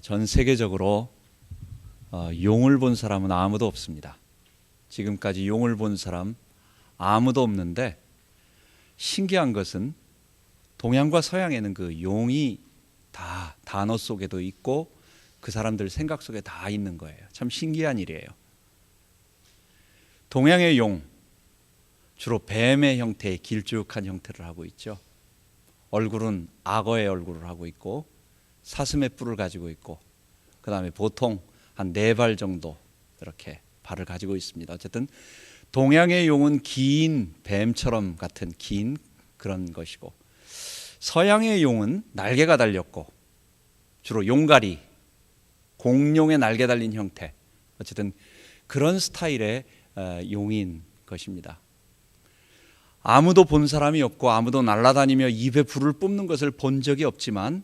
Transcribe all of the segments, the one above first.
전 세계적으로 용을 본 사람은 아무도 없습니다. 지금까지 용을 본 사람 아무도 없는데 신기한 것은 동양과 서양에는 그 용이 다 단어 속에도 있고 그 사람들 생각 속에 다 있는 거예요. 참 신기한 일이에요. 동양의 용 주로 뱀의 형태의 길쭉한 형태를 하고 있죠. 얼굴은 악어의 얼굴을 하고 있고 사슴의 뿔을 가지고 있고 그 다음에 보통 한 4발 정도 이렇게 발을 가지고 있습니다. 어쨌든 동양의 용은 긴 뱀처럼 같은 긴 그런 것이고, 서양의 용은 날개가 달렸고 주로 용가리, 공룡의 날개 달린 형태, 어쨌든 그런 스타일의 용인 것입니다. 아무도 본 사람이 없고 아무도 날아다니며 입에 불을 뿜는 것을 본 적이 없지만,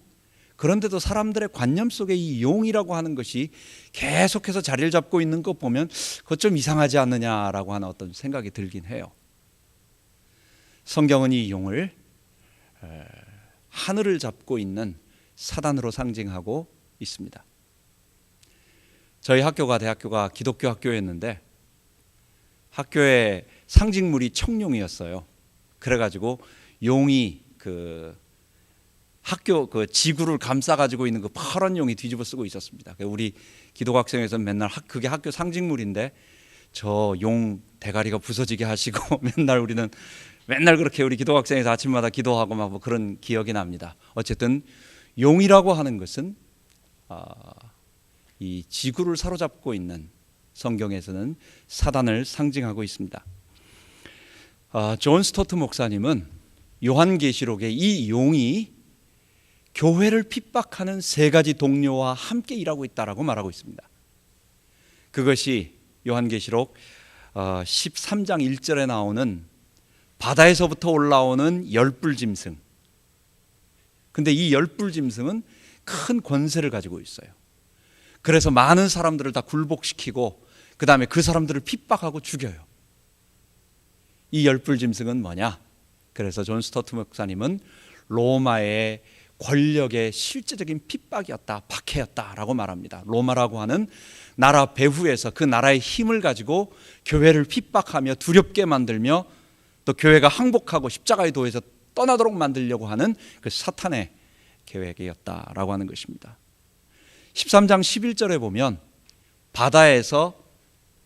그런데도 사람들의 관념 속에 이 용이라고 하는 것이 계속해서 자리를 잡고 있는 것 보면 그것 좀 이상하지 않느냐라고 하는 어떤 생각이 들긴 해요. 성경은 이 용을 하늘을 잡고 있는 사단으로 상징하고 있습니다. 저희 대학교가 기독교 학교였는데 학교의 상징물이 청룡이었어요. 그래가지고 용이 학교 지구를 감싸가지고 있는 그 파란 용이 뒤집어 쓰고 있었습니다. 우리 기독 학생에서는 맨날 그게 학교 상징물인데 저 용 대가리가 부서지게 하시고 우리는 맨날 그렇게 우리 기독 학생에서 아침마다 기도하고 막 뭐 그런 기억이 납니다. 어쨌든 용이라고 하는 것은 이 지구를 사로잡고 있는, 성경에서는 사단을 상징하고 있습니다. 존 스토트 목사님은 요한계시록에 이 용이 교회를 핍박하는 3가지 동료와 함께 일하고 있다라고 말하고 있습니다. 그것이 요한계시록 13장 1절에 나오는 바다에서부터 올라오는 열불짐승. 근데 이 열불짐승은 큰 권세를 가지고 있어요. 그래서 많은 사람들을 다 굴복시키고 그 다음에 그 사람들을 핍박하고 죽여요. 이 열불짐승은 뭐냐? 그래서 존 스토트 목사님은 로마의 권력의 실제적인 핍박이었다, 박해였다라고 말합니다. 로마라고 하는 나라 배후에서 그 나라의 힘을 가지고 교회를 핍박하며 두렵게 만들며 또 교회가 항복하고 십자가의 도에서 떠나도록 만들려고 하는 그 사탄의 계획이었다라고 하는 것입니다. 13장 11절에 보면 바다에서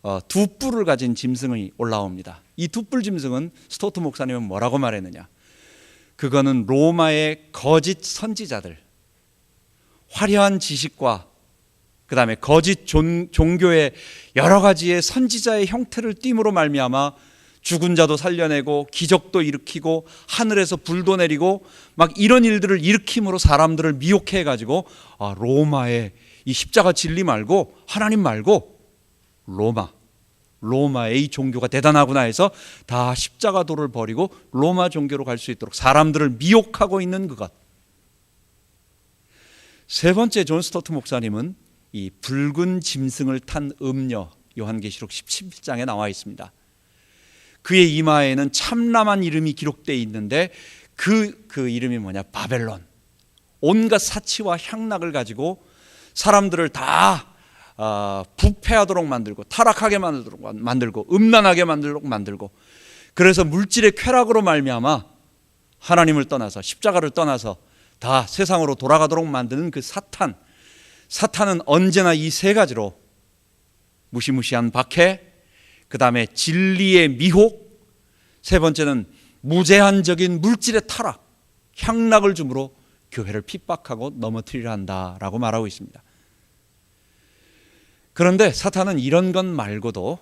2뿔을 가진 짐승이 올라옵니다. 이 2뿔 짐승은 스토트 목사님은 뭐라고 말했느냐? 그거는 로마의 거짓 선지자들, 화려한 지식과 그 다음에 거짓 종교의 여러 가지의 선지자의 형태를 띠므로 말미암아 죽은 자도 살려내고 기적도 일으키고 하늘에서 불도 내리고 막 이런 일들을 일으킴으로 사람들을 미혹해 가지고 로마의 이 십자가 진리 말고 하나님 말고 로마의 이 종교가 대단하구나 해서 다 십자가도를 버리고 로마 종교로 갈 수 있도록 사람들을 미혹하고 있는 그것. 3번째, 존 스토트 목사님은 이 붉은 짐승을 탄 음녀, 요한계시록 17장에 나와 있습니다. 그의 이마에는 참람한 이름이 기록되어 있는데 그 이름이 뭐냐? 바벨론. 온갖 사치와 향락을 가지고 사람들을 다 부패하도록 만들고 타락하게 만들고 음란하게 만들고, 그래서 물질의 쾌락으로 말미암아 하나님을 떠나서 십자가를 떠나서 다 세상으로 돌아가도록 만드는 그 사탄은 언제나 이 3가지로 무시무시한 박해, 그 다음에 진리의 미혹, 3번째는 무제한적인 물질의 타락, 향락을 주므로 교회를 핍박하고 넘어뜨리려 한다라고 말하고 있습니다. 그런데 사탄은 이런 것 말고도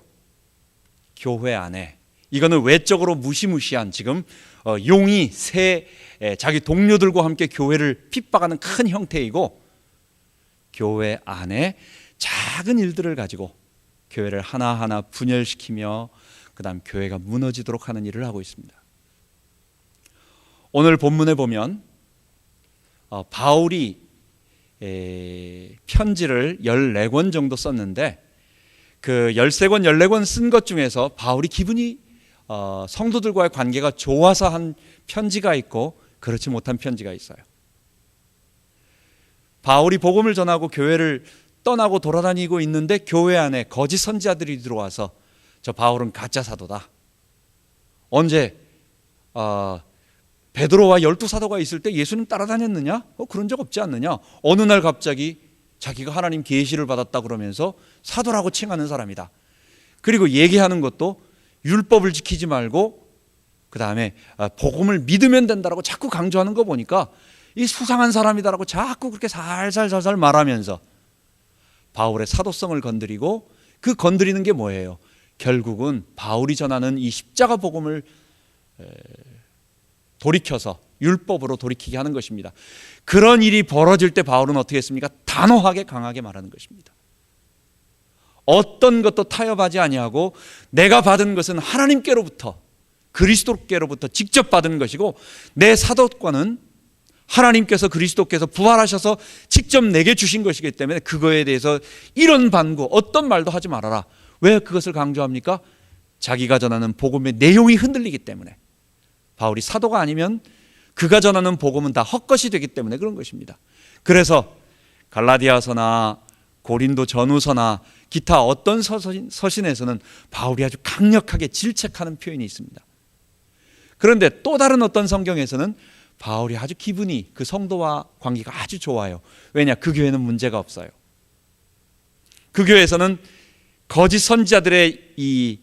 교회 안에, 이거는 외적으로 무시무시한 지금 용이 자기 동료들과 함께 교회를 핍박하는 큰 형태이고, 교회 안에 작은 일들을 가지고 교회를 하나하나 분열시키며 그 다음 교회가 무너지도록 하는 일을 하고 있습니다. 오늘 본문에 보면 바울이 편지를 14권 정도 썼는데 그 13권 14권 쓴 것 중에서 바울이 기분이 성도들과의 관계가 좋아서 한 편지가 있고 그렇지 못한 편지가 있어요. 바울이 복음을 전하고 교회를 떠나고 돌아다니고 있는데 교회 안에 거짓 선지자들이 들어와서 저 바울은 가짜 사도다. 언제 베드로와 12사도가 있을 때 예수님 따라다녔느냐? 그런 적 없지 않느냐? 어느 날 갑자기 자기가 하나님 계시를 받았다 그러면서 사도라고 칭하는 사람이다. 그리고 얘기하는 것도 율법을 지키지 말고 그 다음에 복음을 믿으면 된다라고 자꾸 강조하는 거 보니까 이 수상한 사람이다라고 자꾸 그렇게 살살 말하면서 바울의 사도성을 건드리고, 그 건드리는 게 뭐예요? 결국은 바울이 전하는 이 십자가 복음을 돌이켜서 율법으로 돌이키게 하는 것입니다. 그런 일이 벌어질 때 바울은 어떻게 했습니까? 단호하게 강하게 말하는 것입니다. 어떤 것도 타협하지 아니하고 내가 받은 것은 하나님께로부터, 그리스도께로부터 직접 받은 것이고, 내 사도권은 하나님께서, 그리스도께서 부활하셔서 직접 내게 주신 것이기 때문에 그거에 대해서 이런 반구, 어떤 말도 하지 말아라. 왜 그것을 강조합니까? 자기가 전하는 복음의 내용이 흔들리기 때문에. 바울이 사도가 아니면 그가 전하는 복음은 다 헛것이 되기 때문에 그런 것입니다. 그래서 갈라디아서나 고린도 전후서나 기타 어떤 서신에서는 바울이 아주 강력하게 질책하는 표현이 있습니다. 그런데 또 다른 어떤 성경에서는 바울이 아주 기분이, 그 성도와 관계가 아주 좋아요. 왜냐? 그 교회는 문제가 없어요. 그 교회에서는 거짓 선지자들의 이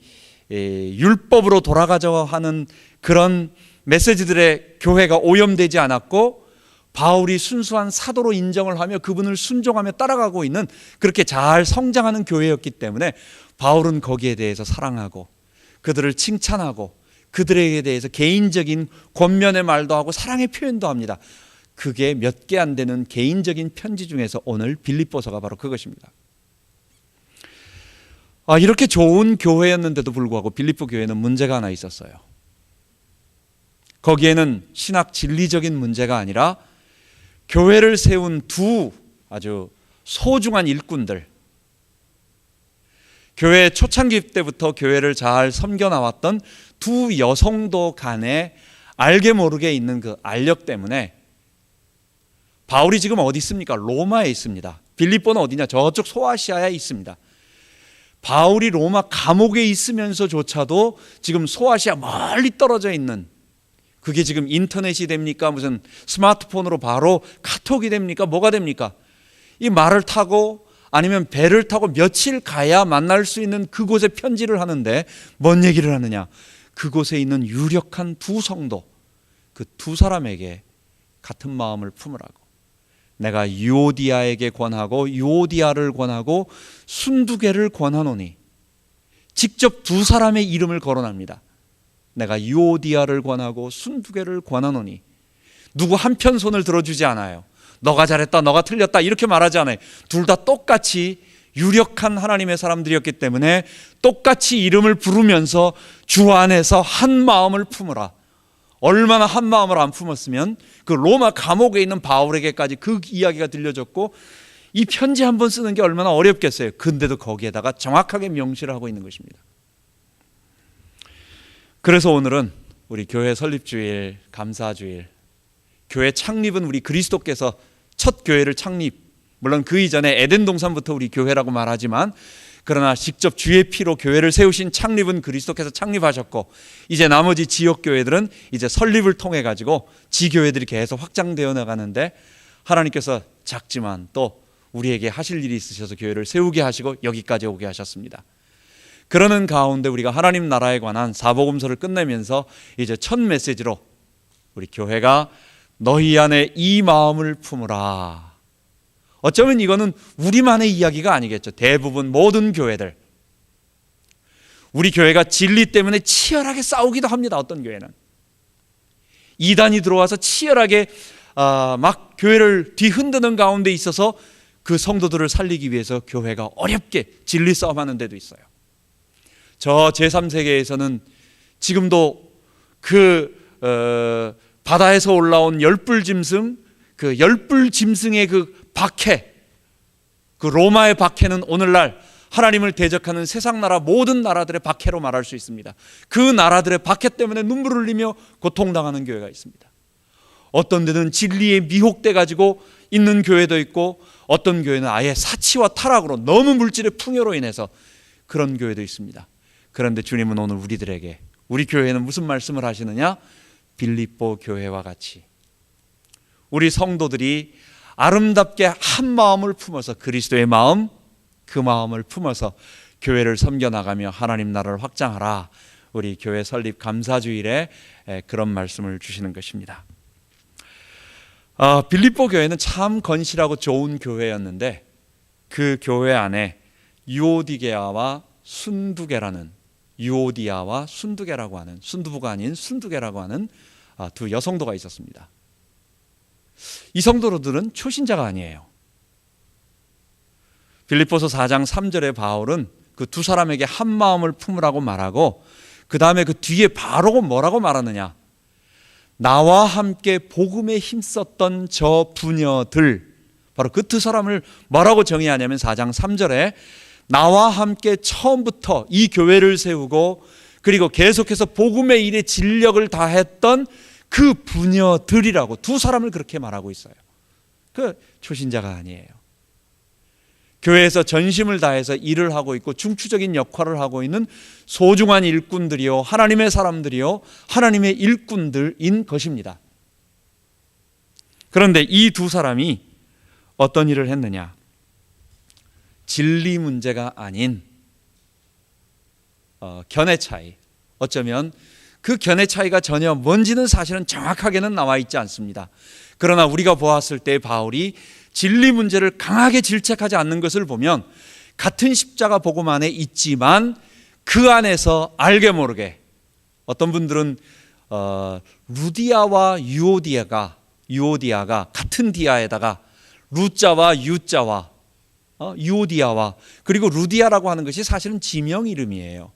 율법으로 돌아가자 하는 그런 메시지들의 교회가 오염되지 않았고, 바울이 순수한 사도로 인정을 하며 그분을 순종하며 따라가고 있는, 그렇게 잘 성장하는 교회였기 때문에 바울은 거기에 대해서 사랑하고 그들을 칭찬하고 그들에게 대해서 개인적인 권면의 말도 하고 사랑의 표현도 합니다. 그게 몇 개 안 되는 개인적인 편지 중에서 오늘 빌립보서가 바로 그것입니다. 이렇게 좋은 교회였는데도 불구하고 빌립보 교회는 문제가 하나 있었어요. 거기에는 신학 진리적인 문제가 아니라 교회를 세운 두 아주 소중한 일꾼들, 교회 초창기 때부터 교회를 잘 섬겨나왔던 두 여성도 간에 알게 모르게 있는 그 알력 때문에, 바울이 지금 어디 있습니까? 로마에 있습니다. 빌립보는 어디냐? 저쪽 소아시아에 있습니다. 바울이 로마 감옥에 있으면서조차도 지금 소아시아 멀리 떨어져 있는, 그게 지금 인터넷이 됩니까? 무슨 스마트폰으로 바로 카톡이 됩니까? 뭐가 됩니까? 이 말을 타고 아니면 배를 타고 며칠 가야 만날 수 있는 그곳에 편지를 하는데 뭔 얘기를 하느냐? 그곳에 있는 유력한 두 성도, 그 두 사람에게 같은 마음을 품으라고, 내가 유오디아에게 권하고 유오디아를 권하고 순두개를 권하노니, 직접 두 사람의 이름을 거론합니다. 내가 유오디아를 권하고 순두개를 권하노니, 누구 한편 손을 들어주지 않아요. 너가 잘했다, 너가 틀렸다 이렇게 말하지 않아요. 둘 다 똑같이 유력한 하나님의 사람들이었기 때문에 똑같이 이름을 부르면서 주 안에서 한 마음을 품으라. 얼마나 한 마음을 안 품었으면 그 로마 감옥에 있는 바울에게까지 그 이야기가 들려졌고, 이 편지 한 번 쓰는 게 얼마나 어렵겠어요. 근데도 거기에다가 정확하게 명시를 하고 있는 것입니다. 그래서 오늘은 우리 교회 설립주일, 감사주일, 교회 창립은 우리 그리스도께서 첫 교회를 창립, 물론 그 이전에 에덴 동산부터 우리 교회라고 말하지만, 그러나 직접 주의 피로 교회를 세우신 창립은 그리스도께서 창립하셨고, 이제 나머지 지역 교회들은 이제 설립을 통해 가지고 지교회들이 계속 확장되어 나가는데, 하나님께서 작지만 또 우리에게 하실 일이 있으셔서 교회를 세우게 하시고 여기까지 오게 하셨습니다. 그러는 가운데 우리가 하나님 나라에 관한 사복음서를 끝내면서 이제 첫 메시지로 우리 교회가 너희 안에 이 마음을 품으라. 어쩌면 이거는 우리만의 이야기가 아니겠죠. 대부분 모든 교회들, 우리 교회가 진리 때문에 치열하게 싸우기도 합니다. 어떤 교회는 이단이 들어와서 치열하게 막 교회를 뒤흔드는 가운데 있어서 그 성도들을 살리기 위해서 교회가 어렵게 진리 싸움하는 데도 있어요. 저 제3세계에서는 지금도 그 바다에서 올라온 열불짐승, 그 열불짐승의 그 박해, 그 로마의 박해는 오늘날 하나님을 대적하는 세상 나라 모든 나라들의 박해로 말할 수 있습니다. 그 나라들의 박해 때문에 눈물을 흘리며 고통당하는 교회가 있습니다. 어떤 데는 진리에 미혹돼 가지고 있는 교회도 있고, 어떤 교회는 아예 사치와 타락으로 너무 물질의 풍요로 인해서 그런 교회도 있습니다. 그런데 주님은 오늘 우리들에게, 우리 교회는 무슨 말씀을 하시느냐? 빌립보 교회와 같이 우리 성도들이 아름답게 한 마음을 품어서, 그리스도의 마음, 그 마음을 품어서 교회를 섬겨나가며 하나님 나라를 확장하라. 우리 교회 설립 감사주일에 그런 말씀을 주시는 것입니다. 빌립보 교회는 참 건실하고 좋은 교회였는데, 그 교회 안에 유오디게아와 순두계라는, 유오디아와 순두계라고 하는, 순두부가 아닌 순두계라고 하는 두 여성도가 있었습니다. 이 성도들은 초신자가 아니에요. 빌립보서 4장 3절에 바울은 그 두 사람에게 한 마음을 품으라고 말하고, 그 다음에 그 뒤에 바로 뭐라고 말하느냐? 나와 함께 복음에 힘썼던 저 부녀들, 바로 그 두 사람을 뭐라고 정의하냐면 4장 3절에 나와 함께 처음부터 이 교회를 세우고 그리고 계속해서 복음의 일에 진력을 다했던 그 부녀들이라고 두 사람을 그렇게 말하고 있어요. 그 초신자가 아니에요. 교회에서 전심을 다해서 일을 하고 있고 중추적인 역할을 하고 있는 소중한 일꾼들이요, 하나님의 사람들이요, 하나님의 일꾼들인 것입니다. 그런데 이 두 사람이 어떤 일을 했느냐? 진리 문제가 아닌 견해 차이, 어쩌면 그 견해 차이가 전혀 뭔지는 사실은 정확하게는 나와 있지 않습니다. 그러나 우리가 보았을 때 바울이 진리 문제를 강하게 질책하지 않는 것을 보면, 같은 십자가 복음 안에 있지만 그 안에서 알게 모르게 어떤 분들은 루디아와 유오디아가 같은 디아에다가 루자와 유자와 유오디아와 그리고 루디아라고 하는 것이 사실은 지명 이름이에요.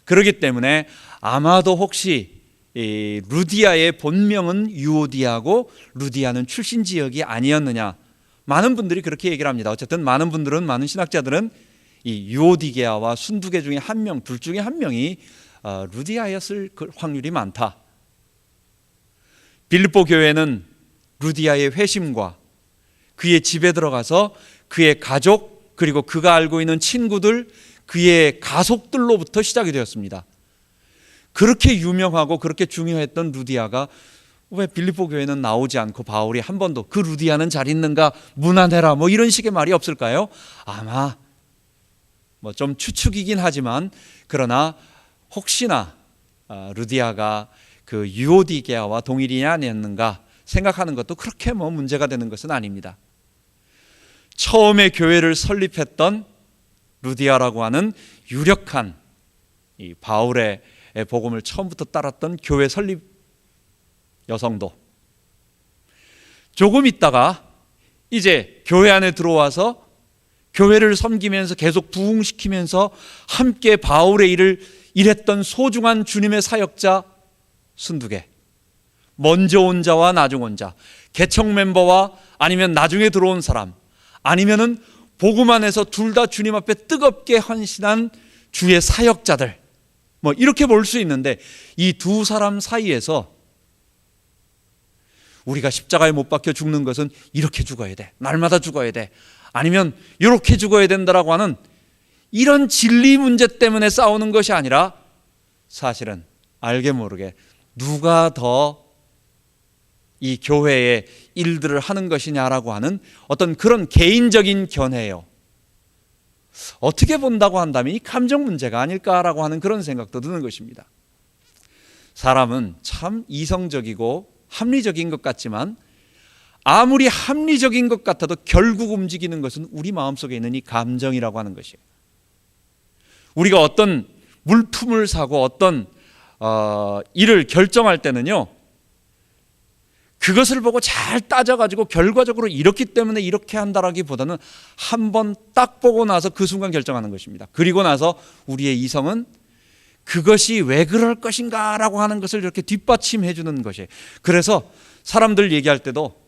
그러기 때문에 아마도 혹시 이 루디아의 본명은 유오디아고 루디아는 출신 지역이 아니었느냐, 많은 분들이 그렇게 얘기를 합니다. 어쨌든 많은 신학자들은 이 유오디게아와 순두계 중에 한 명, 둘 중에 한 명이 루디아였을 확률이 많다. 빌립보 교회는 루디아의 회심과 그의 집에 들어가서 그의 가족, 그리고 그가 알고 있는 친구들, 그의 가족들로부터 시작이 되었습니다. 그렇게 유명하고 그렇게 중요했던 루디아가 왜 빌립보 교회는 나오지 않고 바울이 한 번도 그 루디아는 잘 있는가 문안해라 뭐 이런 식의 말이 없을까요? 아마 뭐 좀 추측이긴 하지만, 그러나 혹시나 루디아가 그 유오디게아와 동일인이 아니었는가 생각하는 것도 그렇게 뭐 문제가 되는 것은 아닙니다. 처음에 교회를 설립했던 루디아라고 하는 유력한 이 바울의 복음을 처음부터 따랐던 교회 설립 여성도 조금 있다가 이제 교회 안에 들어와서 교회를 섬기면서 계속 부흥시키면서 함께 바울의 일을 일했던 소중한 주님의 사역자 순두계, 먼저 온 자와 나중 온 자, 개척 멤버와 아니면 나중에 들어온 사람, 아니면은 복음 안에서 둘 다 주님 앞에 뜨겁게 헌신한 주의 사역자들, 뭐 이렇게 볼 수 있는데, 이 두 사람 사이에서 우리가 십자가에 못 박혀 죽는 것은 이렇게 죽어야 돼, 날마다 죽어야 돼, 아니면 이렇게 죽어야 된다라고 하는 이런 진리 문제 때문에 싸우는 것이 아니라, 사실은 알게 모르게 누가 더 이 교회의 일들을 하는 것이냐라고 하는 어떤 그런 개인적인 견해예요. 어떻게 본다고 한다면 이 감정 문제가 아닐까라고 하는 그런 생각도 드는 것입니다. 사람은 참 이성적이고 합리적인 것 같지만, 아무리 합리적인 것 같아도 결국 움직이는 것은 우리 마음속에 있는 이 감정이라고 하는 것이에요. 우리가 어떤 물품을 사고 어떤 일을 결정할 때는요, 그것을 보고 잘 따져가지고 결과적으로 이렇기 때문에 이렇게 한다라기보다는 한번 딱 보고 나서 그 순간 결정하는 것입니다. 그리고 나서 우리의 이성은 그것이 왜 그럴 것인가라고 하는 것을 이렇게 뒷받침해 주는 것이에요. 그래서 사람들 얘기할 때도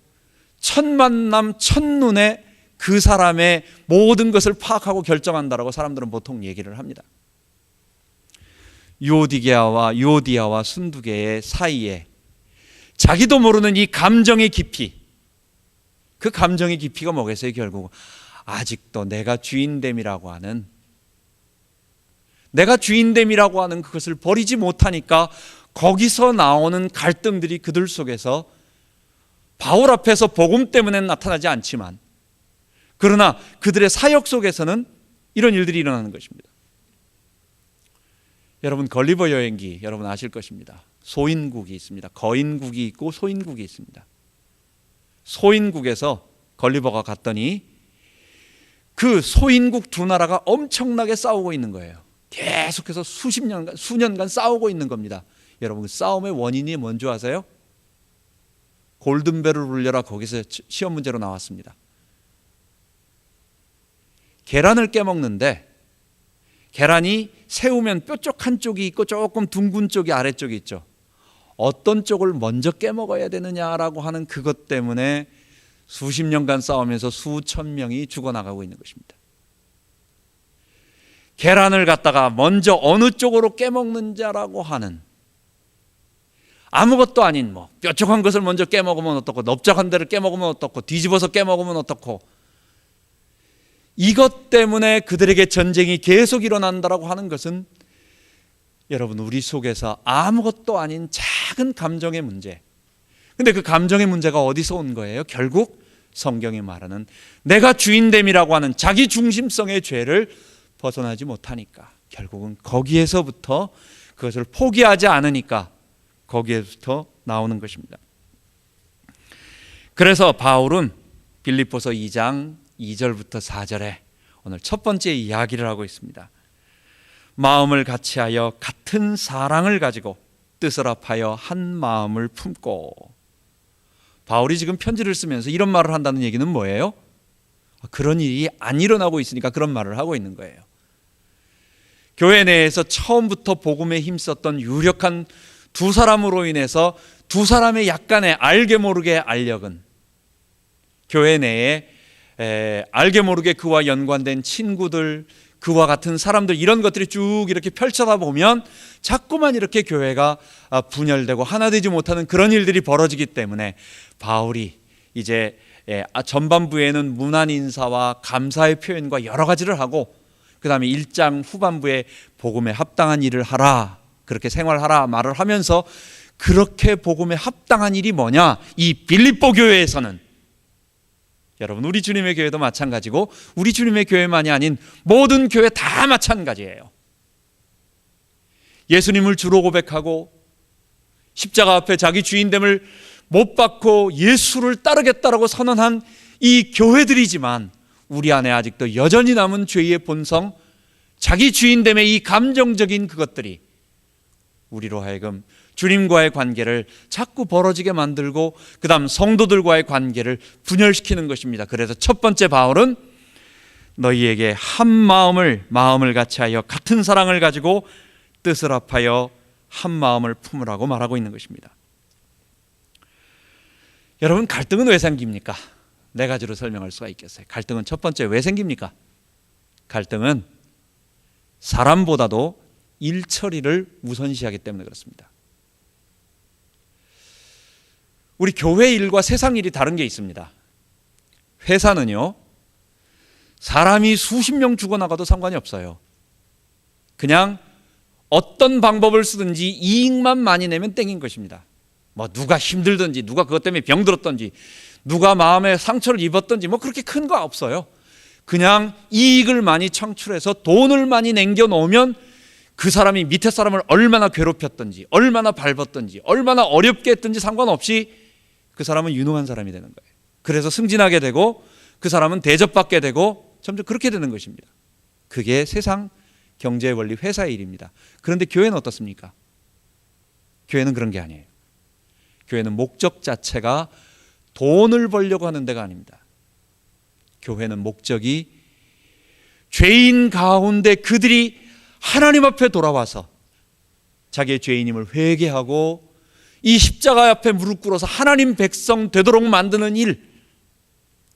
첫 만남 첫눈에 그 사람의 모든 것을 파악하고 결정한다라고 사람들은 보통 얘기를 합니다. 유오디아와 순두계의 사이에 자기도 모르는 이 감정의 깊이, 그 감정의 깊이가 뭐겠어요? 결국 아직도 내가 주인됨이라고 하는 그것을 버리지 못하니까 거기서 나오는 갈등들이 그들 속에서 바울 앞에서 복음 때문에 나타나지 않지만, 그러나 그들의 사역 속에서는 이런 일들이 일어나는 것입니다. 여러분, 걸리버 여행기 여러분 아실 것입니다. 소인국이 있습니다. 거인국이 있고 소인국이 있습니다. 소인국에서 걸리버가 갔더니 그 소인국 두 나라가 엄청나게 싸우고 있는 거예요. 계속해서 수년간 싸우고 있는 겁니다. 여러분, 그 싸움의 원인이 뭔지 아세요? 골든벨을 울려라, 거기서 시험 문제로 나왔습니다. 계란을 깨먹는데 계란이 세우면 뾰족한 쪽이 있고 조금 둥근 쪽이 아래쪽이 있죠. 어떤 쪽을 먼저 깨먹어야 되느냐라고 하는 그것 때문에 수십 년간 싸우면서 수천 명이 죽어나가고 있는 것입니다. 계란을 갖다가 먼저 어느 쪽으로 깨먹는 자라고 하는, 아무것도 아닌 뾰족한 것을 먼저 깨먹으면 어떻고, 넓적한 데를 깨먹으면 어떻고, 뒤집어서 깨먹으면 어떻고, 이것 때문에 그들에게 전쟁이 계속 일어난다라고 하는 것은 여러분, 우리 속에서 아무것도 아닌 작은 감정의 문제. 근데 그 감정의 문제가 어디서 온 거예요? 결국 성경이 말하는 내가 주인됨이라고 하는 자기 중심성의 죄를 벗어나지 못하니까, 결국은 거기에서부터, 그것을 포기하지 않으니까 거기에부터 나오는 것입니다. 그래서 바울은 빌립보서 2장 2절부터 4절에 오늘 첫 번째 이야기를 하고 있습니다. 마음을 같이하여 같은 사랑을 가지고 뜻을 합하여 한 마음을 품고. 바울이 지금 편지를 쓰면서 이런 말을 한다는 얘기는 뭐예요? 그런 일이 안 일어나고 있으니까 그런 말을 하고 있는 거예요. 교회 내에서 처음부터 복음에 힘썼던 유력한 두 사람으로 인해서 두 사람의 약간의 알게 모르게 알력은, 교회 내에 알게 모르게 그와 연관된 친구들, 그와 같은 사람들, 이런 것들이 쭉 이렇게 펼쳐다 보면 자꾸만 이렇게 교회가 분열되고 하나 되지 못하는 그런 일들이 벌어지기 때문에 바울이 이제 전반부에는 문안 인사와 감사의 표현과 여러 가지를 하고, 그 다음에 1장 후반부에 복음에 합당한 일을 하라, 그렇게 생활하라 말을 하면서, 그렇게 복음에 합당한 일이 뭐냐? 이 빌립보 교회에서는, 여러분, 우리 주님의 교회도 마찬가지고 우리 주님의 교회만이 아닌 모든 교회 다 마찬가지예요. 예수님을 주로 고백하고 십자가 앞에 자기 주인됨을 못 받고 예수를 따르겠다라고 선언한 이 교회들이지만, 우리 안에 아직도 여전히 남은 죄의 본성, 자기 주인됨의 이 감정적인 그것들이 우리로 하여금 주님과의 관계를 자꾸 벌어지게 만들고, 그 다음 성도들과의 관계를 분열시키는 것입니다. 그래서 첫 번째 바울은 너희에게 한 마음을 같이 하여 같은 사랑을 가지고 뜻을 합하여 한 마음을 품으라고 말하고 있는 것입니다. 여러분, 갈등은 왜 생깁니까? 네 가지로 설명할 수가 있겠어요. 갈등은 첫 번째 왜 생깁니까? 갈등은 사람보다도 일 처리를 우선시하기 때문에 그렇습니다. 우리 교회 일과 세상 일이 다른 게 있습니다. 회사는요, 사람이 수십 명 죽어나가도 상관이 없어요. 그냥 어떤 방법을 쓰든지 이익만 많이 내면 땡인 것입니다. 누가 힘들든지, 누가 그것 때문에 병들었든지, 누가 마음에 상처를 입었든지 그렇게 큰 거 없어요. 그냥 이익을 많이 창출해서 돈을 많이 남겨놓으면 그 사람이 밑에 사람을 얼마나 괴롭혔든지, 얼마나 밟았든지, 얼마나 어렵게 했든지 상관없이 그 사람은 유능한 사람이 되는 거예요. 그래서 승진하게 되고 그 사람은 대접받게 되고 점점 그렇게 되는 것입니다. 그게 세상 경제 원리 회사의 일입니다. 그런데 교회는 어떻습니까? 교회는 그런 게 아니에요. 교회는 목적 자체가 돈을 벌려고 하는 데가 아닙니다. 교회는 목적이 죄인 가운데 그들이 하나님 앞에 돌아와서 자기의 죄인임을 회개하고 이 십자가 앞에 무릎 꿇어서 하나님 백성 되도록 만드는 일,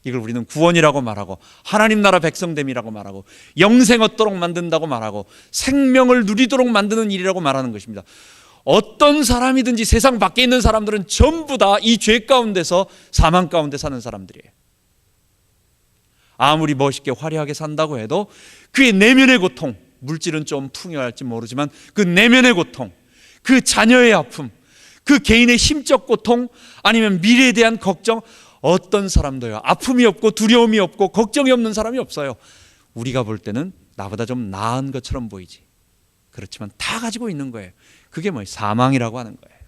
이걸 우리는 구원이라고 말하고 하나님 나라 백성됨이라고 말하고 영생 얻도록 만든다고 말하고 생명을 누리도록 만드는 일이라고 말하는 것입니다. 어떤 사람이든지 세상 밖에 있는 사람들은 전부 다 이 죄 가운데서 사망 가운데 사는 사람들이에요. 아무리 멋있게 화려하게 산다고 해도 그의 내면의 고통, 물질은 좀 풍요할지 모르지만 그 내면의 고통, 그 자녀의 아픔, 그 개인의 심적 고통, 아니면 미래에 대한 걱정, 어떤 사람도요 아픔이 없고 두려움이 없고 걱정이 없는 사람이 없어요. 우리가 볼 때는 나보다 좀 나은 것처럼 보이지. 그렇지만 다 가지고 있는 거예요. 그게 뭐예요? 사망이라고 하는 거예요.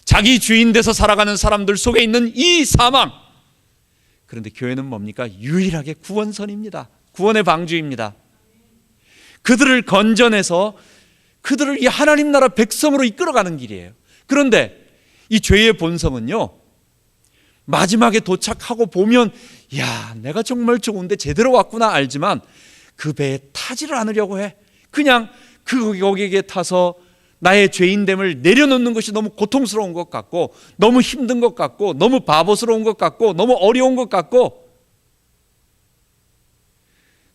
자기 주인 돼서 살아가는 사람들 속에 있는 이 사망. 그런데 교회는 뭡니까? 유일하게 구원선입니다. 구원의 방주입니다. 그들을 건져내서 그들을 이 하나님 나라 백성으로 이끌어가는 길이에요. 그런데 이 죄의 본성은요, 마지막에 도착하고 보면 야, 내가 정말 좋은데 제대로 왔구나 알지만 그 배에 타지를 않으려고 해. 그냥 거기에 타서 나의 죄인됨을 내려놓는 것이 너무 고통스러운 것 같고, 너무 힘든 것 같고, 너무 바보스러운 것 같고, 너무 어려운 것 같고,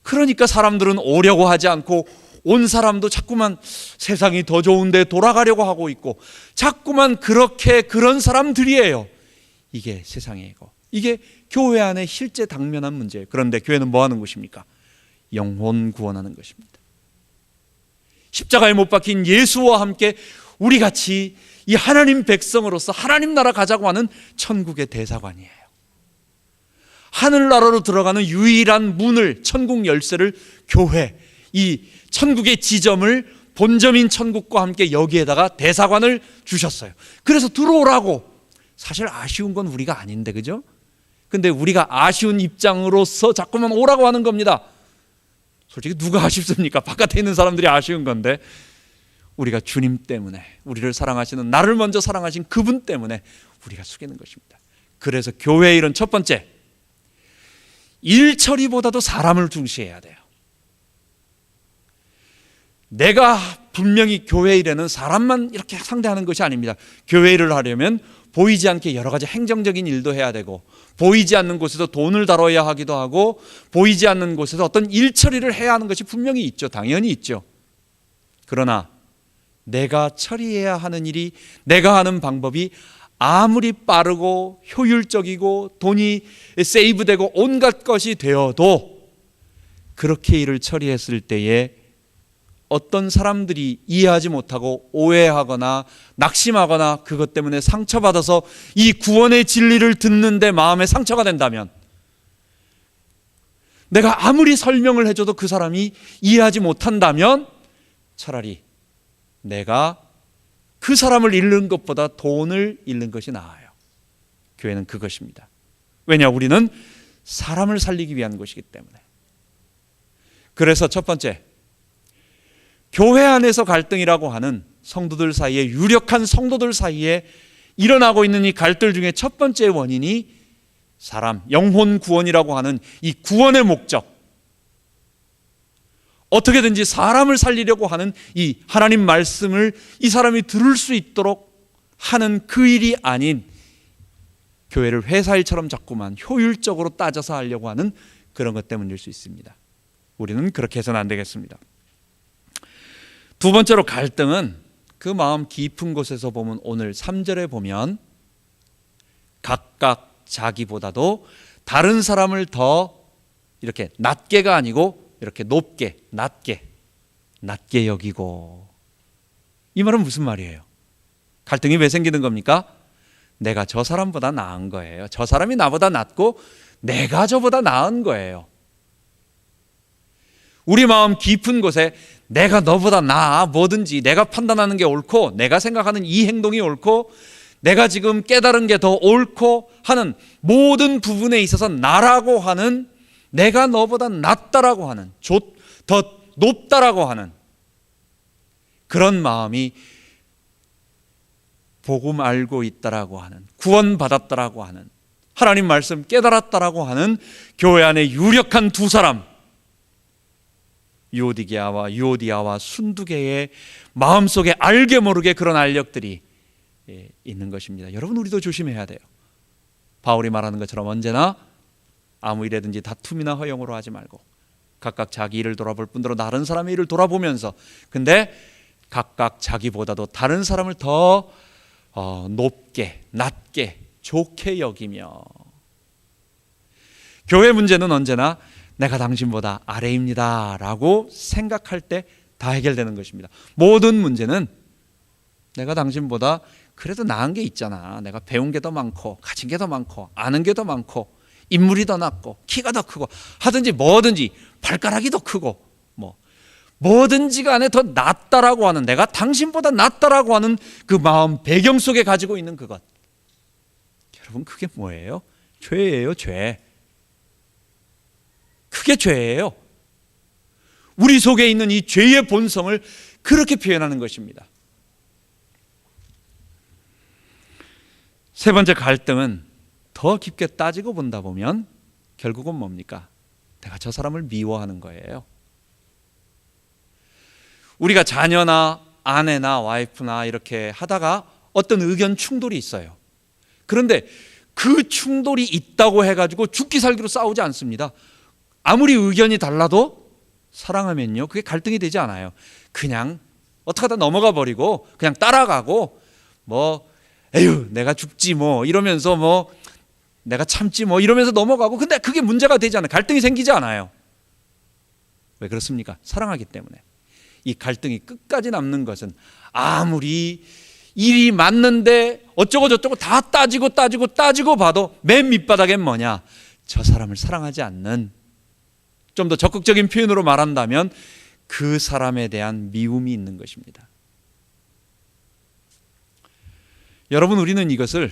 그러니까 사람들은 오려고 하지 않고, 온 사람도 자꾸만 세상이 더 좋은데 돌아가려고 하고 있고, 자꾸만 그런 사람들이에요. 이게 세상이고, 이게 교회 안에 실제 당면한 문제예요. 그런데 교회는 뭐 하는 것입니까? 영혼 구원하는 것입니다. 십자가에 못 박힌 예수와 함께 우리 같이 이 하나님 백성으로서 하나님 나라 가자고 하는 천국의 대사관이에요. 하늘나라로 들어가는 유일한 문을, 천국 열쇠를 교회, 이 천국의 지점을 본점인 천국과 함께 여기에다가 대사관을 주셨어요. 그래서 들어오라고. 사실 아쉬운 건 우리가 아닌데, 그죠? 근데 우리가 아쉬운 입장으로서 자꾸만 오라고 하는 겁니다. 솔직히 누가 아쉽습니까? 바깥에 있는 사람들이 아쉬운 건데, 우리가 주님 때문에, 우리를 사랑하시는, 나를 먼저 사랑하신 그분 때문에 우리가 숙이는 것입니다. 그래서 교회의 일은 첫 번째, 일 처리보다도 사람을 중시해야 돼요. 내가 분명히 교회 일에는 사람만 이렇게 상대하는 것이 아닙니다. 교회 일을 하려면 보이지 않게 여러 가지 행정적인 일도 해야 되고, 보이지 않는 곳에서 돈을 다뤄야 하기도 하고, 보이지 않는 곳에서 어떤 일 처리를 해야 하는 것이 분명히 있죠. 당연히 있죠. 그러나 내가 처리해야 하는 일이, 내가 하는 방법이 아무리 빠르고 효율적이고 돈이 세이브되고 온갖 것이 되어도 그렇게 일을 처리했을 때에 어떤 사람들이 이해하지 못하고 오해하거나 낙심하거나 그것 때문에 상처받아서 이 구원의 진리를 듣는데 마음에 상처가 된다면, 내가 아무리 설명을 해줘도 그 사람이 이해하지 못한다면 차라리 내가 그 사람을 잃는 것보다 돈을 잃는 것이 나아요. 교회는 그것입니다. 왜냐? 우리는 사람을 살리기 위한 것이기 때문에. 그래서 첫 번째, 교회 안에서 갈등이라고 하는 성도들 사이에, 유력한 성도들 사이에 일어나고 있는 이 갈등 중에 첫 번째 원인이 사람, 영혼 구원이라고 하는 이 구원의 목적, 어떻게든지 사람을 살리려고 하는 이 하나님 말씀을 이 사람이 들을 수 있도록 하는 그 일이 아닌, 교회를 회사 일처럼 자꾸만 효율적으로 따져서 하려고 하는 그런 것 때문일 수 있습니다. 우리는 그렇게 해서는 안 되겠습니다. 두 번째로, 갈등은 그 마음 깊은 곳에서 보면, 오늘 3절에 보면 각각 자기보다도 다른 사람을 더 이렇게 낮게가 아니고 이렇게 높게, 낮게 여기고. 이 말은 무슨 말이에요? 갈등이 왜 생기는 겁니까? 내가 저 사람보다 나은 거예요. 저 사람이 나보다 낫고 내가 저보다 나은 거예요. 우리 마음 깊은 곳에 내가 너보다 나아, 뭐든지 내가 판단하는 게 옳고, 내가 생각하는 이 행동이 옳고, 내가 지금 깨달은 게 더 옳고 하는 모든 부분에 있어서 나라고 하는, 내가 너보다 낫다라고 하는, 더 높다라고 하는 그런 마음이 복음 알고 있다라고 하는, 구원받았다라고 하는, 하나님 말씀 깨달았다라고 하는 교회 안에 유력한 두 사람, 유오디아와 순두개의 마음속에 알게 모르게 그런 알력들이 있는 것입니다. 여러분, 우리도 조심해야 돼요. 바울이 말하는 것처럼 언제나 아무 일에든지 다툼이나 허용으로 하지 말고 각각 자기 일을 돌아볼 뿐더러 다른 사람의 일을 돌아보면서, 근데 각각 자기보다도 다른 사람을 더 높게, 낮게, 좋게 여기며, 교회 문제는 언제나 내가 당신보다 아래입니다 라고 생각할 때 다 해결되는 것입니다. 모든 문제는 내가 당신보다 그래도 나은 게 있잖아. 내가 배운 게 더 많고, 가진 게 더 많고, 아는 게 더 많고, 인물이 더 낫고, 키가 더 크고, 하든지 뭐든지 발가락이 더 크고, 뭐든지 간에 더 낫다라고 하는, 내가 당신보다 낫다라고 하는 그 마음 배경 속에 가지고 있는 그것, 여러분 그게 뭐예요? 죄예요. 죄. 그게 죄예요. 우리 속에 있는 이 죄의 본성을 그렇게 표현하는 것입니다. 세 번째 갈등은 더 깊게 따지고 본다 보면 결국은 뭡니까? 내가 저 사람을 미워하는 거예요. 우리가 자녀나 아내나 와이프나 이렇게 하다가 어떤 의견 충돌이 있어요. 그런데 그 충돌이 있다고 해가지고 죽기 살기로 싸우지 않습니다. 아무리 의견이 달라도 사랑하면요, 그게 갈등이 되지 않아요. 그냥 어떻게 하다 넘어가 버리고 그냥 따라가고, 에휴 내가 죽지 이러면서 내가 참지 이러면서 넘어가고, 근데 그게 문제가 되지 않아요. 갈등이 생기지 않아요. 왜 그렇습니까? 사랑하기 때문에. 이 갈등이 끝까지 남는 것은 아무리 일이 맞는데 어쩌고 저쩌고 다 따지고 봐도 맨 밑바닥엔 뭐냐? 저 사람을 사랑하지 않는, 좀 더 적극적인 표현으로 말한다면 그 사람에 대한 미움이 있는 것입니다. 여러분, 우리는 이것을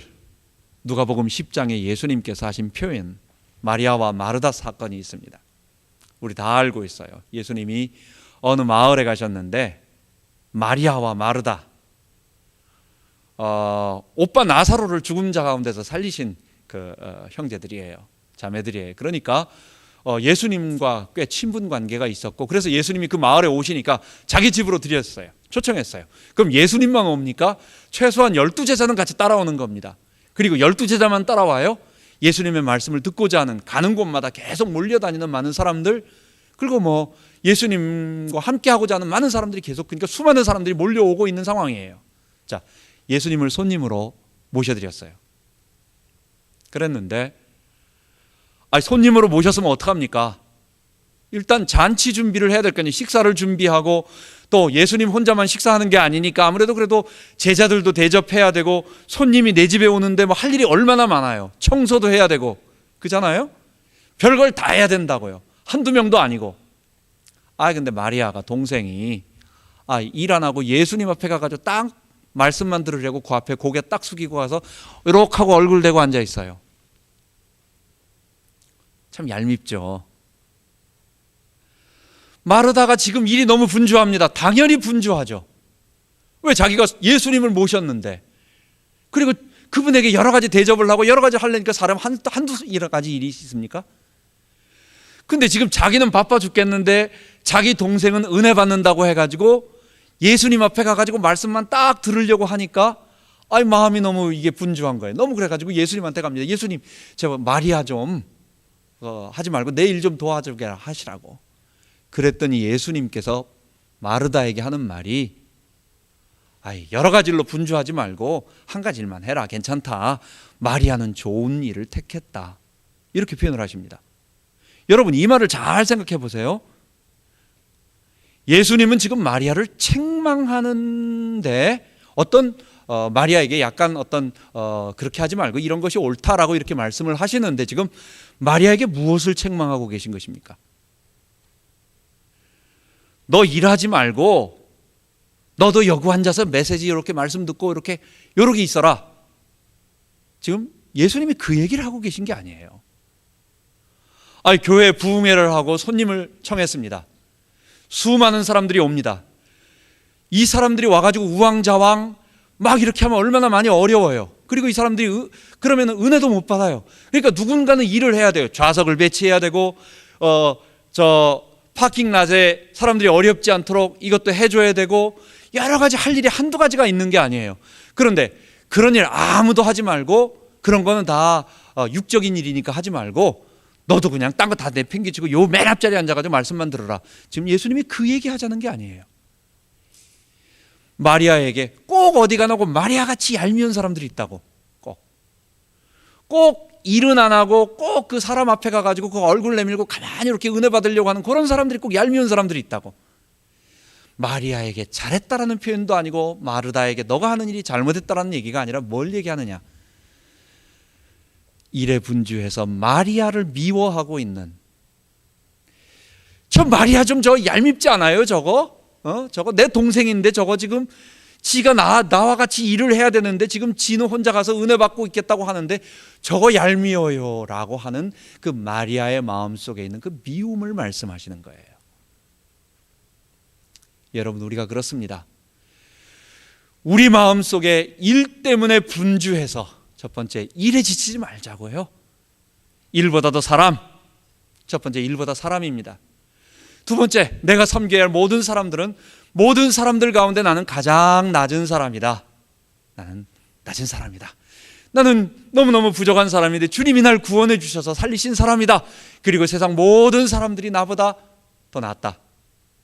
누가복음 10장에 예수님께서 하신 표현, 마리아와 마르다 사건이 있습니다. 우리 다 알고 있어요. 예수님이 어느 마을에 가셨는데 마리아와 마르다, 오빠 나사로를 죽은 자 가운데서 살리신 그 형제들이에요. 자매들이에요. 그러니까 예수님과 꽤 친분 관계가 있었고, 그래서 예수님이 그 마을에 오시니까 자기 집으로 들였어요. 초청했어요. 그럼 예수님만 옵니까? 최소한 12제자는 같이 따라오는 겁니다. 그리고 12제자만 따라와요? 예수님의 말씀을 듣고자 하는, 가는 곳마다 계속 몰려다니는 많은 사람들, 그리고 예수님과 함께 하고자 하는 많은 사람들이 계속, 그러니까 수많은 사람들이 몰려오고 있는 상황이에요. 자, 예수님을 손님으로 모셔드렸어요. 그랬는데 손님으로 모셨으면 어떡합니까? 일단 잔치 준비를 해야 될 거 아니에요. 식사를 준비하고, 또 예수님 혼자만 식사하는 게 아니니까 아무래도 그래도 제자들도 대접해야 되고, 손님이 내 집에 오는데 할 일이 얼마나 많아요. 청소도 해야 되고, 그잖아요. 별걸 다 해야 된다고요. 한두 명도 아니고. 근데 마리아가, 동생이 일 안 하고 예수님 앞에 가가지고 딱 말씀만 들으려고 그 앞에 고개 딱 숙이고 가서 이렇게 하고 얼굴 대고 앉아 있어요. 참 얄밉죠. 마르다가 지금 일이 너무 분주합니다. 당연히 분주하죠. 왜? 자기가 예수님을 모셨는데, 그리고 그분에게 여러 가지 대접을 하고 여러 가지 하려니까 사람 한두 여러 가지 일이 있습니까? 근데 지금 자기는 바빠 죽겠는데 자기 동생은 은혜 받는다고 해가지고 예수님 앞에 가가지고 말씀만 딱 들으려고 하니까 마음이 너무 이게 분주한 거예요. 너무 그래가지고 예수님한테 갑니다. 예수님, 제가 마리아 좀 하지 말고 내 일 좀 도와주게 하시라고. 그랬더니 예수님께서 마르다에게 하는 말이, 여러 가지 일로 분주하지 말고 한 가지 일만 해라. 괜찮다. 마리아는 좋은 일을 택했다. 이렇게 표현을 하십니다. 여러분, 이 말을 잘 생각해 보세요. 예수님은 지금 마리아를 책망하는데, 마리아에게 약간 그렇게 하지 말고 이런 것이 옳다라고 이렇게 말씀을 하시는데, 지금 마리아에게 무엇을 책망하고 계신 것입니까? 너 일하지 말고 너도 여기 앉아서 메시지 이렇게 말씀 듣고 이렇게 있어라. 지금 예수님이 그 얘기를 하고 계신 게 아니에요. 교회에 부흥회를 하고 손님을 청했습니다. 수많은 사람들이 옵니다. 이 사람들이 와가지고 우왕좌왕 막 이렇게 하면 얼마나 많이 어려워요. 그리고 이 사람들이 그러면 은혜도 못 받아요. 그러니까 누군가는 일을 해야 돼요. 좌석을 배치해야 되고, 파킹랏에 사람들이 어렵지 않도록 이것도 해줘야 되고, 여러 가지 할 일이 한두 가지가 있는 게 아니에요. 그런데 그런 일 아무도 하지 말고, 그런 거는 다 육적인 일이니까 하지 말고 너도 그냥 딴 거 다 내팽개치고 요 맨 앞자리에 앉아가지고 말씀만 들어라. 지금 예수님이 그 얘기 하자는 게 아니에요. 마리아에게 꼭 어디 가나고 마리아같이 얄미운 사람들이 있다고. 꼭 일은 안 하고 꼭 그 사람 앞에 가가지고 그 얼굴 내밀고 가만히 이렇게 은혜 받으려고 하는 그런 사람들이 꼭 얄미운 사람들이 있다고. 마리아에게 잘했다라는 표현도 아니고 마르다에게 너가 하는 일이 잘못했다라는 얘기가 아니라 뭘 얘기하느냐, 일에 분주해서 마리아를 미워하고 있는, 저 마리아 좀 저 얄밉지 않아요? 저거 내 동생인데 저거 지금 지가 나와 같이 일을 해야 되는데 지금 지는 혼자 가서 은혜 받고 있겠다고 하는데 저거 얄미워요 라고 하는 그 마리아의 마음속에 있는 그 미움을 말씀하시는 거예요. 여러분, 우리가 그렇습니다. 우리 마음속에 일 때문에 분주해서, 첫 번째, 일에 지치지 말자고요. 일보다 더 사람, 첫 번째 일보다 사람입니다. 두 번째, 내가 섬겨야 할 모든 사람들은 모든 사람들 가운데 나는 가장 낮은 사람이다. 나는 낮은 사람이다. 나는 너무너무 부족한 사람인데 주님이 날 구원해 주셔서 살리신 사람이다. 그리고 세상 모든 사람들이 나보다 더 낫다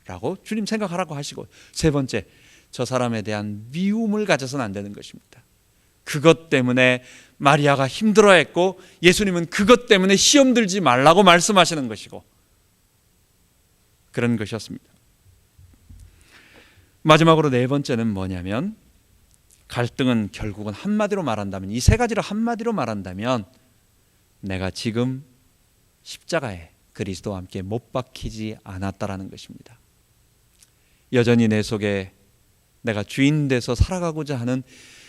라고 주님 생각하라고 하시고, 세 번째, 저 사람에 대한 미움을 가져서는 안 되는 것입니다. 그것 때문에 마리아가 힘들어했고 예수님은 그것 때문에 시험 들지 말라고 말씀하시는 것이고, 그런 것이었습니다. 마지막으로 네 번째는 뭐냐면, 갈등은 결국은 한마디로 말한다면, 이 세 가지를 한마디로 말한다면, 내가 지금 십자가에 그리스도와 함께 못 박히지 않았다라는 것입니다. 여전히 내 속에 내가 주인 돼서 살아가고자 하는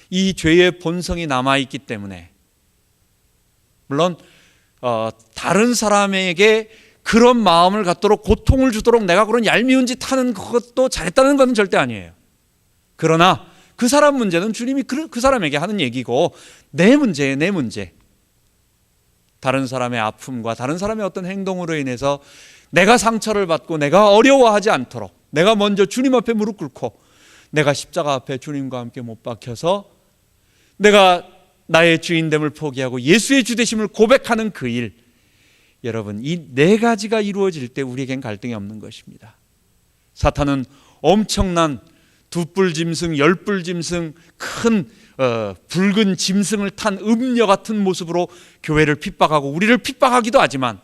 이 죄의 본성이 남아있기 때문에, 물론 다른 사람에게 그런 마음을 갖도록 고통을 주도록 내가 그런 얄미운 짓 하는 것도 잘했다는 건 절대 아니에요. 그러나 그 사람 문제는 주님이 그 사람에게 하는 얘기고, 내 문제에 내 문제, 다른 사람의 아픔과 다른 사람의 어떤 행동으로 인해서 내가 상처를 받고 내가 어려워하지 않도록 내가 먼저 주님 앞에 무릎 꿇고 내가 십자가 앞에 주님과 함께 못 박혀서 내가 나의 주인됨을 포기하고 예수의 주되심을 고백하는 그 일, 여러분, 이 네 가지가 이루어질 때 우리에겐 갈등이 없는 것입니다. 사탄은 엄청난 두뿔 짐승, 열뿔 짐승, 큰 붉은 짐승을 탄 음녀 같은 모습으로 교회를 핍박하고 우리를 핍박하기도 하지만,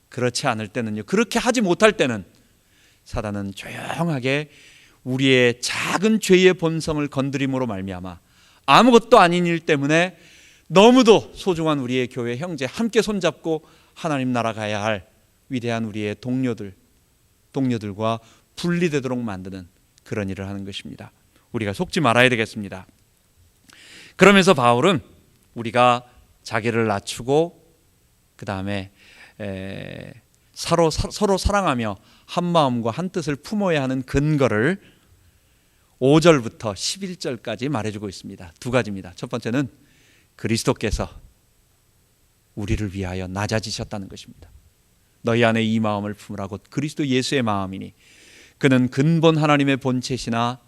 그렇지 않을 때는요, 그렇게 하지 못할 때는 사단은 조용하게 우리의 작은 죄의 본성을 건드림으로 말미암아 아무것도 아닌 일 때문에 너무도 소중한 우리의 교회 형제 함께 손잡고 하나님 나라 가야 할 위대한 우리의 동료들과 분리되도록 만드는 그런 일을 하는 것입니다. 우리가 속지 말아야 되겠습니다. 그러면서 바울은 우리가 자기를 낮추고 그 다음에 서로 사랑하며 한 마음과 한 뜻을 품어야 하는 근거를 5절부터 11절까지 말해주고 있습니다. 두 가지입니다. 첫 번째는 그리스도께서 우리를 위하여 낮아지셨다는 것입니다. 너희 안에 이 마음을 품으라 곧 그리스도 예수의 마음이니 그는 근본 하나님의 본체시나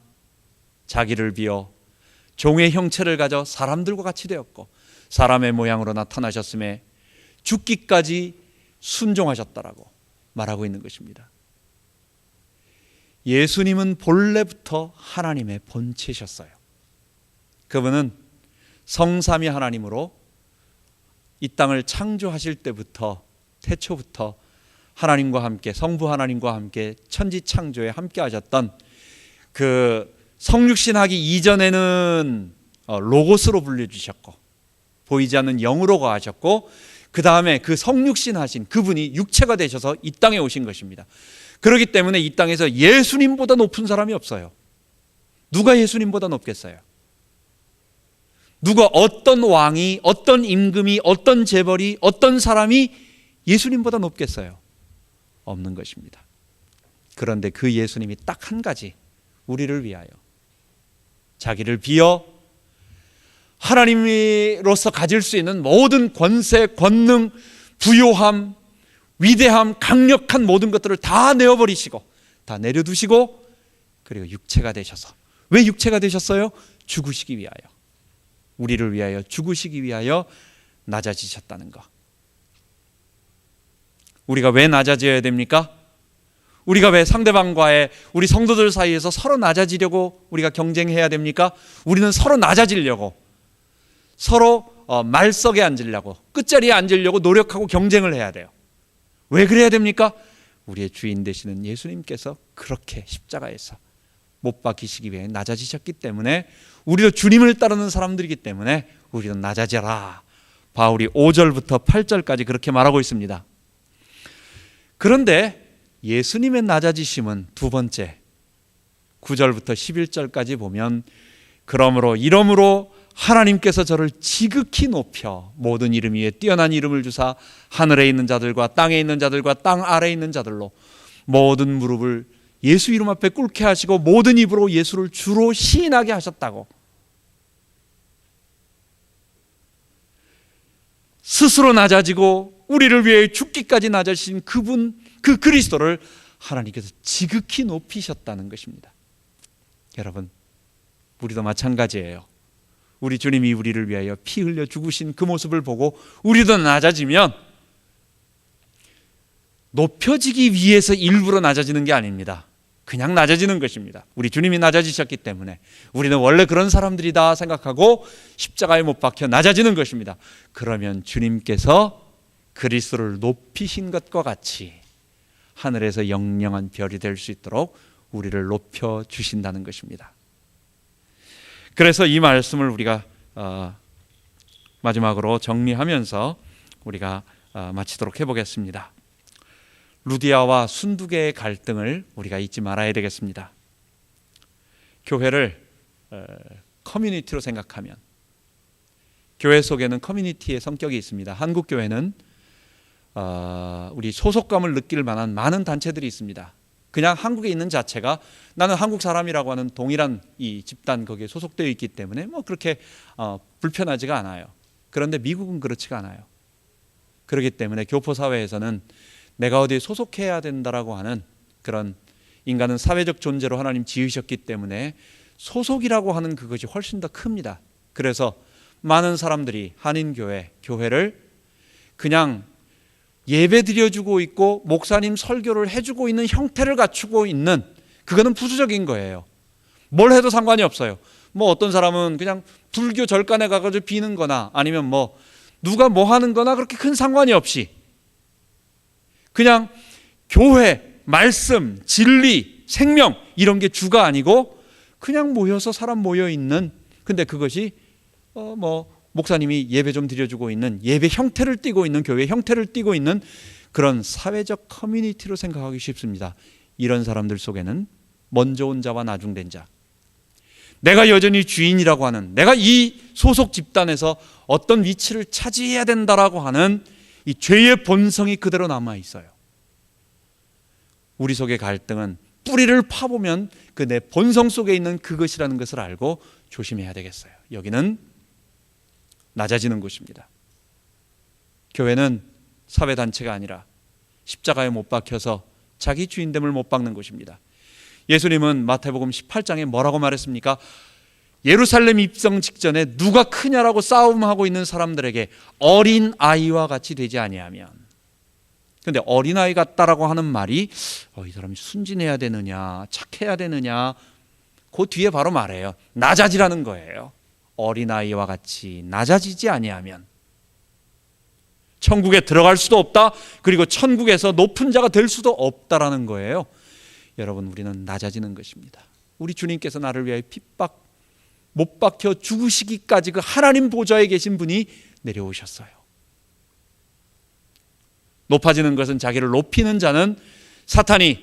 자기를 비어 종의 형체를 가져 사람들과 같이 되었고 사람의 모양으로 나타나셨음에 죽기까지 순종하셨다라고 말하고 있는 것입니다. 예수님은 본래부터 하나님의 본체셨어요. 그분은 성삼위 하나님으로 이 땅을 창조하실 때부터, 태초부터 하나님과 함께, 성부 하나님과 함께 천지 창조에 함께 하셨던, 그 성육신하기 이전에는 로고스로 불려주셨고 보이지 않는 영으로 거하셨고, 그 다음에 그 성육신하신 그분이 육체가 되셔서 이 땅에 오신 것입니다. 그렇기 때문에 이 땅에서 예수님보다 높은 사람이 없어요. 누가 예수님보다 높겠어요? 누가, 어떤 왕이, 어떤 임금이, 어떤 재벌이, 어떤 사람이 예수님보다 높겠어요? 없는 것입니다. 그런데 그 예수님이 딱 한 가지, 우리를 위하여 자기를 비어 하나님으로서 가질 수 있는 모든 권세, 권능, 부요함, 위대함, 강력한 모든 것들을 다 내어버리시고 다 내려두시고, 그리고 육체가 되셔서, 왜 육체가 되셨어요? 죽으시기 위하여, 우리를 위하여 죽으시기 위하여 낮아지셨다는 것. 우리가 왜 낮아져야 됩니까? 우리가 왜 상대방과의 우리 성도들 사이에서 서로 낮아지려고 우리가 경쟁해야 됩니까? 우리는 서로 낮아지려고, 서로 말석에 앉으려고, 끝자리에 앉으려고 노력하고 경쟁을 해야 돼요. 왜 그래야 됩니까? 우리의 주인 되시는 예수님께서 그렇게 십자가에서 못 박히시기 위해 낮아지셨기 때문에, 우리도 주님을 따르는 사람들이기 때문에 우리도 낮아져라. 바울이 5절부터 8절까지 그렇게 말하고 있습니다. 그런데 예수님의 낮아지심은 두 번째 9절부터 11절까지 보면, 그러므로 이러므로 하나님께서 저를 지극히 높여 모든 이름 위에 뛰어난 이름을 주사 하늘에 있는 자들과 땅에 있는 자들과 땅 아래에 있는 자들로 모든 무릎을 예수 이름 앞에 꿇게 하시고 모든 입으로 예수를 주로 시인하게 하셨다고. 스스로 낮아지고 우리를 위해 죽기까지 낮아지신 그분, 그 그리스도를 하나님께서 지극히 높이셨다는 것입니다. 여러분, 우리도 마찬가지예요. 우리 주님이 우리를 위하여 피 흘려 죽으신 그 모습을 보고 우리도 낮아지면 높여지기 위해서 일부러 낮아지는 게 아닙니다. 그냥 낮아지는 것입니다. 우리 주님이 낮아지셨기 때문에 우리는 원래 그런 사람들이다 생각하고 십자가에 못 박혀 낮아지는 것입니다. 그러면 주님께서 그리스도를 높이신 것과 같이 하늘에서 영영한 별이 될 수 있도록 우리를 높여 주신다는 것입니다. 그래서 이 말씀을 우리가 마지막으로 정리하면서 우리가 마치도록 해보겠습니다. 루디아와 순두계의 갈등을 우리가 잊지 말아야 되겠습니다. 교회를 커뮤니티로 생각하면, 교회 속에는 커뮤니티의 성격이 있습니다. 한국 교회는 우리 소속감을 느낄 만한 많은 단체들이 있습니다. 그냥 한국에 있는 자체가 나는 한국 사람이라고 하는 동일한 이 집단 거기에 소속되어 있기 때문에 뭐 그렇게 불편하지가 않아요. 그런데 미국은 그렇지가 않아요. 그렇기 때문에 교포 사회에서는 내가 어디에 소속해야 된다라고 하는 그런, 인간은 사회적 존재로 하나님 지으셨기 때문에 소속이라고 하는 그것이 훨씬 더 큽니다. 그래서 많은 사람들이 한인교회, 교회를 그냥 예배 드려주고 있고 목사님 설교를 해주고 있는 형태를 갖추고 있는, 그거는 부수적인 거예요. 뭘 해도 상관이 없어요. 뭐 어떤 사람은 그냥 불교 절간에 가가지고 비는 거나 아니면 뭐 누가 뭐 하는 거나 그렇게 큰 상관이 없이 그냥 교회, 말씀, 진리, 생명 이런 게 주가 아니고 그냥 모여서 사람 모여 있는, 근데 그것이 뭐 목사님이 예배 좀 드려주고 있는, 예배 형태를 띠고 있는, 교회 형태를 띠고 있는 그런 사회적 커뮤니티로 생각하기 쉽습니다. 이런 사람들 속에는 먼저 온 자와 나중된 자, 내가 여전히 주인이라고 하는, 내가 이 소속 집단에서 어떤 위치를 차지해야 된다라고 하는 이 죄의 본성이 그대로 남아 있어요. 우리 속의 갈등은 뿌리를 파보면 그 내 본성 속에 있는 그것이라는 것을 알고 조심해야 되겠어요. 여기는 낮아지는 곳입니다. 교회는 사회단체가 아니라 십자가에 못 박혀서 자기 주인됨을 못 박는 곳입니다. 예수님은 마태복음 18장에 뭐라고 말했습니까? 예루살렘 입성 직전에 누가 크냐라고 싸움하고 있는 사람들에게 어린 아이와 같이 되지 아니하면, 근데 어린아이 같다라고 하는 말이 이 사람이 순진해야 되느냐 착해야 되느냐, 그 뒤에 바로 말해요. 낮아지라는 거예요. 어린아이와 같이 낮아지지 아니하면 천국에 들어갈 수도 없다. 그리고 천국에서 높은 자가 될 수도 없다라는 거예요. 여러분, 우리는 낮아지는 것입니다. 우리 주님께서 나를 위하여 못 박혀 죽으시기까지 그 하나님 보좌에 계신 분이 내려오셨어요. 높아지는 것은, 자기를 높이는 자는 사탄이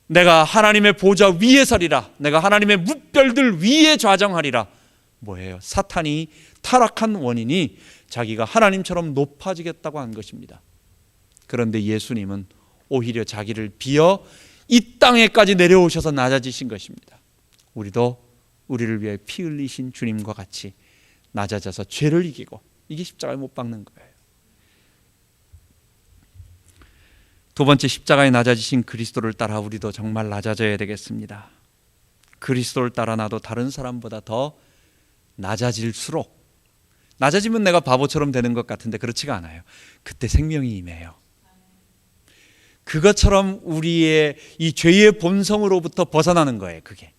내가 하나님의 보좌 위에 서리라, 내가 하나님의 뭇별들 위에 좌정하리라. 뭐예요? 사탄이 타락한 원인이 자기가 하나님처럼 높아지겠다고 한 것입니다. 그런데 예수님은 오히려 자기를 비어 이 땅에까지 내려오셔서 낮아지신 것입니다. 우리도 우리를 위해 피 흘리신 주님과 같이 낮아져서 죄를 이기고, 이게 십자가에 못 박는 거예요. 두 번째, 십자가에 낮아지신 그리스도를 따라 우리도 정말 낮아져야 되겠습니다. 그리스도를 따라 나도 다른 사람보다 더 낮아질수록, 낮아지면 내가 바보처럼 되는 것 같은데 그렇지가 않아요. 그때 생명이 임해요. 그것처럼 우리의 이 죄의 본성으로부터 벗어나는 거예요. 그게.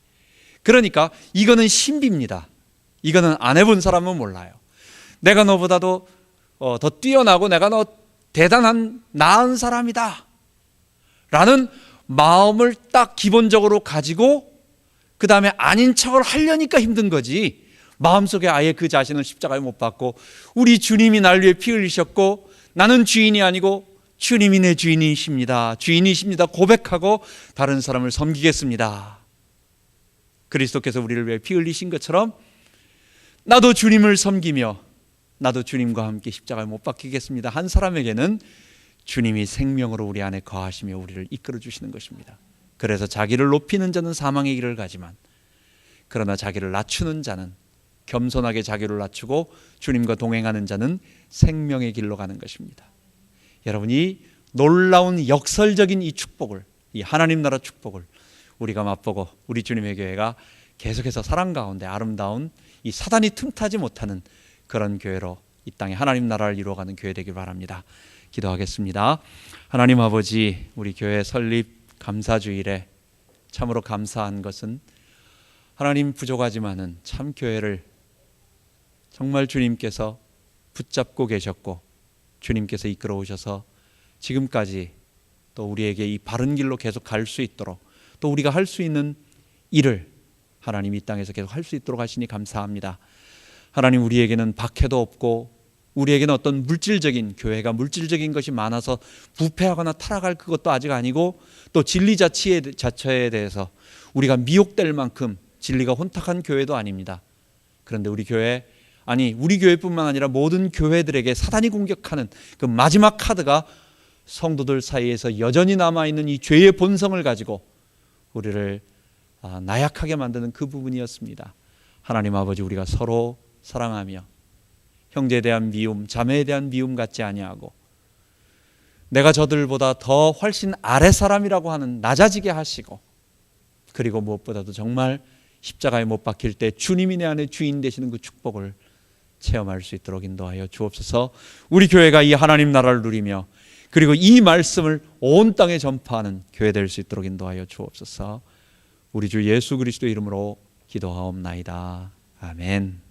그러니까 이거는 신비입니다. 이거는 안 해본 사람은 몰라요. 내가 너보다도 더 뛰어나고 내가 너 대단한 나은 사람이다 라는 마음을 딱 기본적으로 가지고 그 다음에 아닌 척을 하려니까 힘든 거지, 마음속에 아예 그 자신을 십자가에 못 박고 우리 주님이 날 위해 피 흘리셨고 나는 주인이 아니고 주님이 내 주인이십니다, 주인이십니다 고백하고 다른 사람을 섬기겠습니다. 그리스도께서 우리를 위해 피 흘리신 것처럼 나도 주님을 섬기며 나도 주님과 함께 십자가에 못 박히겠습니다 한 사람에게는 주님이 생명으로 우리 안에 거하시며 우리를 이끌어 주시는 것입니다. 그래서 자기를 높이는 자는 사망의 길을 가지만 그러나 자기를 낮추는 자는, 겸손하게 자기를 낮추고 주님과 동행하는 자는 생명의 길로 가는 것입니다. 여러분이 놀라운 역설적인 이 축복을, 이 하나님 나라 축복을 우리가 맛보고 우리 주님의 교회가 계속해서 사랑 가운데 아름다운 이 사단이 틈타지 못하는 그런 교회로 이 땅에 하나님 나라를 이루어가는 교회 되길 바랍니다. 기도하겠습니다. 하나님 아버지, 우리 교회 설립 감사주일에 참으로 감사한 것은 하나님 부족하지만은 참 교회를 정말 주님께서 붙잡고 계셨고 주님께서 이끌어 오셔서 지금까지 또 우리에게 이 바른 길로 계속 갈 수 있도록, 또 우리가 할 수 있는 일을 하나님 이 땅에서 계속 할 수 있도록 하시니 감사합니다. 하나님, 우리에게는 박해도 없고 우리에게는 어떤 물질적인, 교회가 물질적인 것이 많아서 부패하거나 타락할 그것도 아직 아니고, 또 진리 자체에 대해서 우리가 미혹될 만큼 진리가 혼탁한 교회도 아닙니다. 그런데 우리 교회, 아니 우리 교회뿐만 아니라 모든 교회들에게 사단이 공격하는 그 마지막 카드가 성도들 사이에서 여전히 남아있는 이 죄의 본성을 가지고 우리를 나약하게 만드는 그 부분이었습니다. 하나님 아버지, 우리가 서로 사랑하며 형제에 대한 미움, 자매에 대한 미움 갖지 아니하고 내가 저들보다 더 훨씬 아래 사람이라고 하는 낮아지게 하시고, 그리고 무엇보다도 정말 십자가에 못 박힐 때 주님이 내 안에 주인 되시는 그 축복을 체험할 수 있도록 인도하여 주옵소서. 우리 교회가 이 하나님 나라를 누리며 그리고 이 말씀을 온 땅에 전파하는 교회 될 수 있도록 인도하여 주옵소서. 우리 주 예수 그리스도 이름으로 기도하옵나이다. 아멘.